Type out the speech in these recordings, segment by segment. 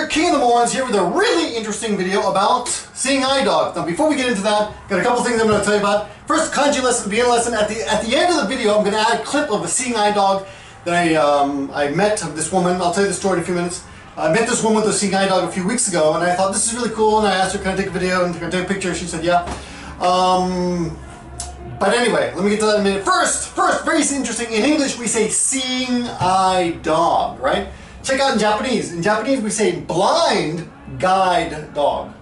here, King of the Morons, here with a really interesting video about seeing eye dogs. Now before we get into that, got a couple things I'm going to tell you about. First, kanji lesson, beginner lesson. At the end of the video, I'm going to add a clip of a seeing eye dog that I met this woman. I'll tell you the story in a few minutes. I met this woman with a seeing eye dog a few weeks ago, and I thought this is really cool, and I asked her, can I take a video and can I take a picture? She said, yeah. But anyway, let me get to that in a minute. First, very interesting. In English, we say seeing eye dog, right? Check out in Japanese. In Japanese, we say blind guide dog.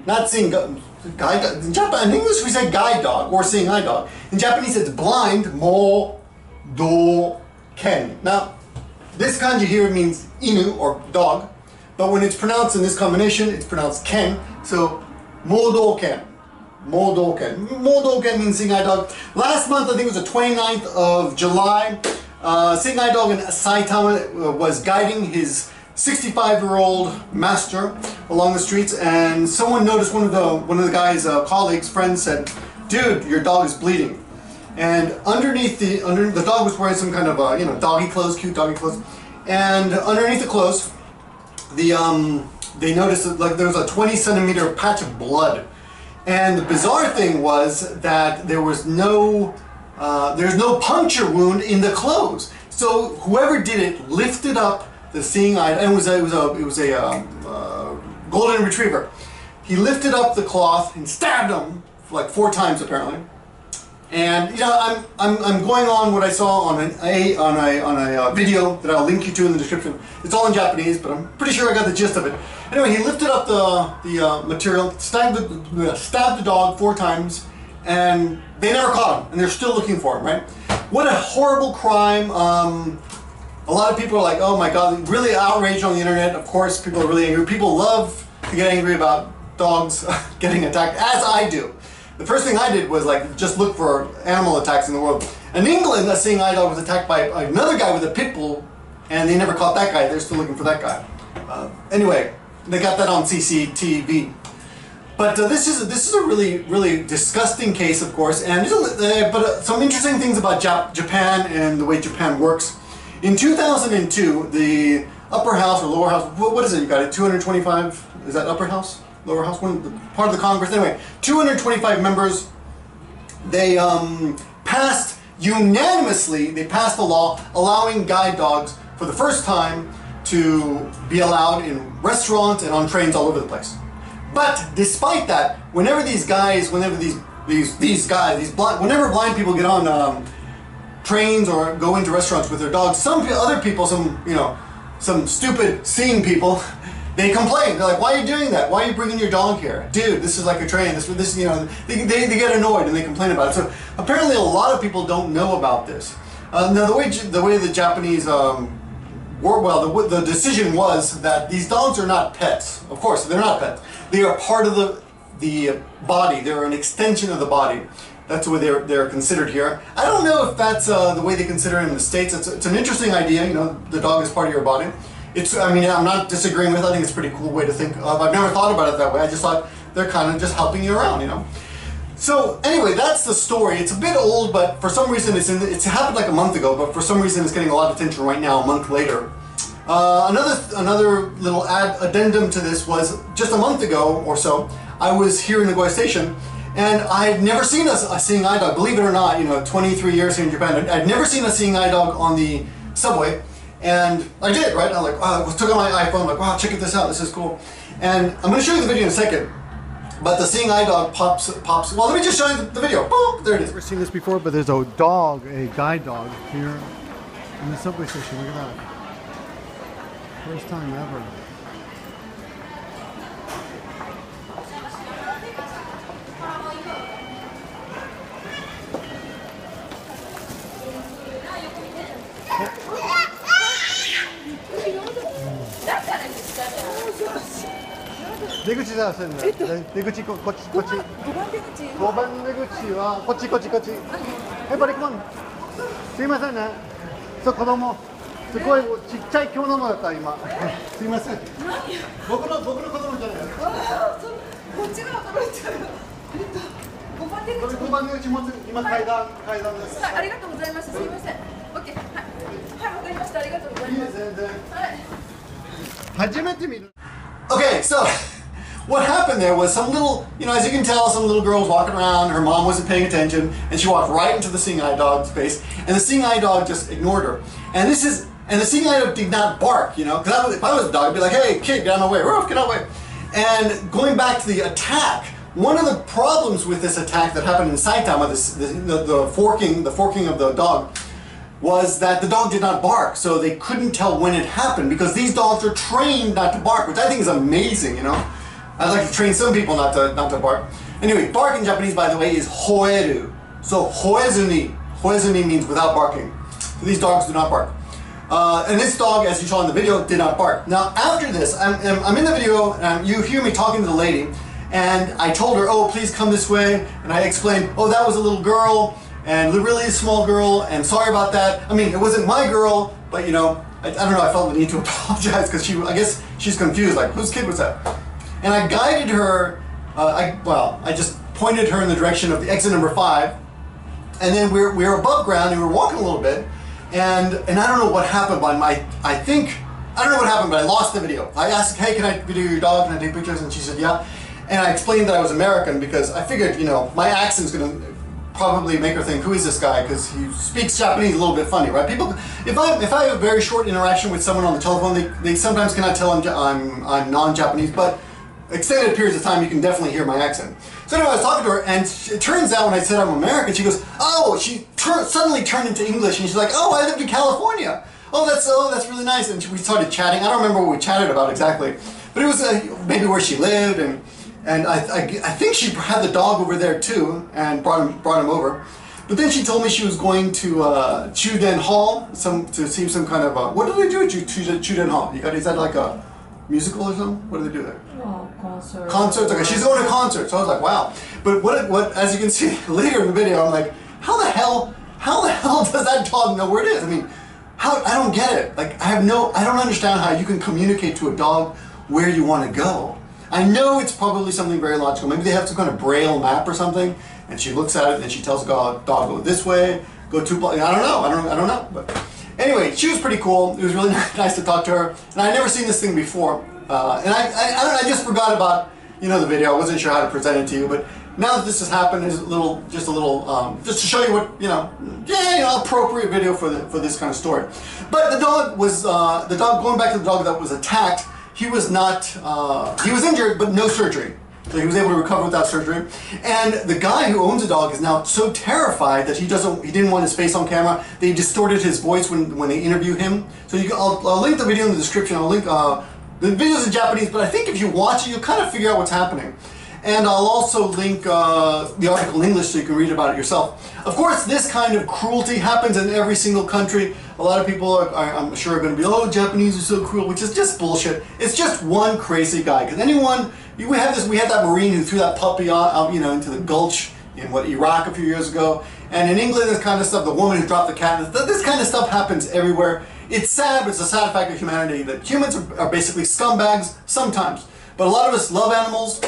Not seeing guide dog. In English, we say guide dog or seeing eye dog. In Japanese, it's blind ken. Now, this kanji here means inu or dog, but when it's pronounced in this combination, it's pronounced ken. So, ken. Ken means seeing eye dog. Last month, I think it was the 29th of July, seeing eye dog in Sai Tama was guiding his 65-year-old master along the streets, and someone noticed one of the guy's colleagues, friends, said, "Dude, your dog is bleeding." And underneath the dog was wearing some kind of doggy clothes, cute doggy clothes, and underneath the clothes, they noticed that like there was a 20-centimeter patch of blood. And the bizarre thing was that there's no puncture wound in the clothes. So whoever did it lifted up the seeing eye, and it was a golden retriever. He lifted up the cloth and stabbed him like 4 times apparently. And I'm going on what I saw on a video that I'll link you to in the description. It's all in Japanese, but I'm pretty sure I got the gist of it. Anyway, he lifted up the material, stabbed the dog 4 times, and they never caught him, and they're still looking for him, right? What a horrible crime. A lot of people are like, oh my god, really outraged on the internet. Of course, people are really angry. People love to get angry about dogs getting attacked, as I do. The first thing I did was like just look for animal attacks in the world. In England, a seeing eye dog was attacked by another guy with a pit bull, and they never caught that guy. They're still looking for that guy. Anyway, they got that on CCTV. But this is a really disgusting case, of course, and some interesting things about Japan and the way Japan works. In 2002, the upper house or lower house, what is it? You got it? 225? Is that upper house? Lower house? Part of the Congress. Anyway, 225 members. They passed unanimously. They passed a law allowing guide dogs for the first time to be allowed in restaurants and on trains all over the place. But despite that, whenever whenever blind people get on trains or go into restaurants with their dogs, some stupid seeing people, they complain. They're like, "Why are you doing that? Why are you bringing your dog here, dude? This is like a train. This They get annoyed and they complain about it. So apparently, a lot of people don't know about this. Now, the way the Japanese the decision was that these dogs are not pets. Of course, they're not pets. They are part of the body. They're an extension of the body. That's the way they're considered here. I don't know if that's the way they consider it in the States. It's an interesting idea. The dog is part of your body. I'm not disagreeing with it. I think it's a pretty cool way to think of. I've never thought about it that way. I just thought they're kind of just helping you around, So anyway, that's the story. It's a bit old, but for some reason it's happened like a month ago, but for some reason it's getting a lot of attention right now, a month later. Another little addendum to this was just a month ago or so, I was here in Nagoya Station, and I had never seen a seeing eye dog. Believe it or not, 23 years here in Japan, I'd never seen a seeing eye dog on the subway, and I did, right? I took out my iPhone, like, wow, check this out, this is cool. And I'm going to show you the video in a second. But the seeing eye dog pops. Well, let me just show you the video. Boom, there it is. I've never seen this before, but there's a guide dog here in the subway station. Look at that. First time ever.出口出せるんだよ。出口こっち。5番出口はこっち。はい、バリコン。すいませんね。そう、子供。すごいちっちゃい今日のもだった今。すいません。僕の子供じゃない。こっちが驚いちゃう。5番出口。5番出口も今階段です。ありがとうございます。すいません。オッケー。はい、わかりました。ありがとうございます。いい全然。はい。初めて見る。Okay, so what happened there was some little, you know, as you can tell, some little girl was walking around, her mom wasn't paying attention, and she walked right into the seeing eye dog's face, and the seeing eye dog just ignored her. And the seeing eye dog did not bark, you know, because if I was a dog, I'd be like, hey, kid, get out of my way, Ruff, get out of my way. And going back to the attack, one of the problems with this attack that happened in Saitama, the forking of the dog, was that the dog did not bark, so they couldn't tell when it happened, because these dogs are trained not to bark, which I think is amazing, you know. I'd like to train some people not to bark. Anyway, bark in Japanese, by the way, is hoeru. So hoezuni. Hoezuni means without barking. So these dogs do not bark. And this dog, as you saw in the video, did not bark. Now, after this, I'm in the video, and you hear me talking to the lady, and I told her, oh, please come this way, and I explained, oh, that was a little girl, and really a small girl, and sorry about that. I mean, it wasn't my girl, but you know, I don't know, I felt the need to apologize, because I guess she's confused, like, whose kid was that? And I guided her, I just pointed her in the direction of the exit number 5, and then we were above ground, and we were walking a little bit, and I don't know what happened, but I don't know what happened, but I lost the video. I asked, hey, can I video your dog, can I take pictures? And she said, yeah. And I explained that I was American, because I figured, you know, my accent's gonna probably make her think, who is this guy? Because he speaks Japanese a little bit funny, right? People, if I have a very short interaction with someone on the telephone, they sometimes cannot tell I'm non-Japanese, but extended periods of time, you can definitely hear my accent. So anyway, I was talking to her, and it turns out when I said I'm American, she goes, oh, she suddenly turned into English, and she's like, oh, I lived in California. Oh, that's really nice. And we started chatting. I don't remember what we chatted about exactly, but it was maybe where she lived, and I think she had the dog over there too, and brought him over. But then she told me she was going to Chuden Hall, to see some kind of what do they do at Chuden Hall? Is that like a musical or something? What do they do there? Oh, concerts. Concerts. Okay, she's going to concerts. So I was like, wow. But what? As you can see later in the video, I'm like, how the hell does that dog know where it is? I mean, I don't get it. Like, I don't understand how you can communicate to a dog where you want to go. I know it's probably something very logical. Maybe they have some kind of braille map or something, and she looks at it and she tells the dog, go this way, go 2 blocks. I don't know. But anyway, she was pretty cool. It was really nice to talk to her, and I'd never seen this thing before. And I just forgot about, you know, the video. I wasn't sure how to present it to you, but now that this has happened, there's just to show you what, you know, appropriate video for this kind of story. But the dog was going back to the dog that was attacked. He was injured, but no surgery. So he was able to recover without surgery. And the guy who owns the dog is now so terrified that he didn't want his face on camera. They distorted his voice when they interview him. So I'll link the video in the description. I'll link the video's in Japanese, but I think if you watch it, you'll kind of figure out what's happening. And I'll also link the article in English so you can read about it yourself. Of course, this kind of cruelty happens in every single country. A lot of people I'm sure are going to be, oh, Japanese are so cruel, which is just bullshit. It's just one crazy guy. Because we had that Marine who threw that puppy out, you know, into the gulch in Iraq a few years ago. And in England, this kind of stuff, the woman who dropped the cat, this kind of stuff happens everywhere. It's sad, but it's a sad fact of humanity that humans are basically scumbags sometimes. But a lot of us love animals.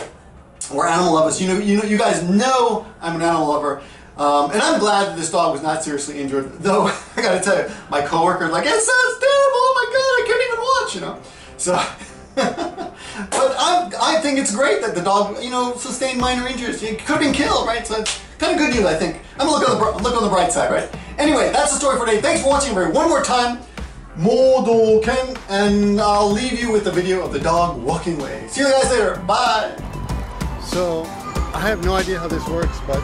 We're animal lovers. You guys know I'm an animal lover. And I'm glad that this dog was not seriously injured. Though, I gotta tell you, my coworker like, it sounds terrible, oh my god, I couldn't even watch, you know. So, but I think it's great that the dog, you know, sustained minor injuries. He could have been killed, right? So it's kind of good news, I think. I'm gonna look on the bright side, right? Anyway, that's the story for today. Thanks for watching, everybody. One more time, Modo-ken, and I'll leave you with the video of the dog walking away. See you guys later. Bye. So, I have no idea how this works, but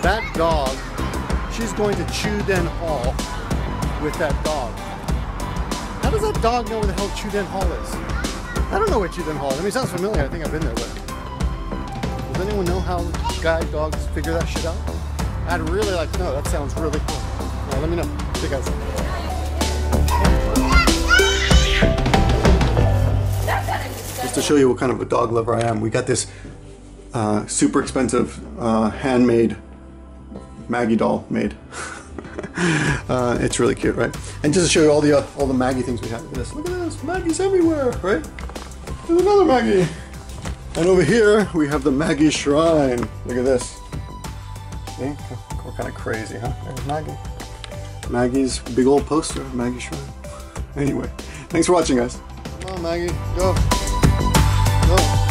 that dog, she's going to Chuden Hall with that dog. How does that dog know where the hell Chuden Hall is? I don't know where Chuden Hall is. I mean, it sounds familiar. I think I've been there, but does anyone know how guide dogs figure that shit out? I'd really like to know. That sounds really cool. All right, let me know. See you guys. Just to show you what kind of a dog lover I am, we got this super expensive handmade Maggie doll made. It's really cute, right? And just to show you all the Maggie things we have. Look at this, Maggie's everywhere, right? There's another Maggie. And over here we have the Maggie shrine. Look at this. See? We're kind of crazy, huh? There's Maggie. Maggie's big old poster, Maggie shrine. Anyway, thanks for watching, guys. Come on, Maggie, go. Go.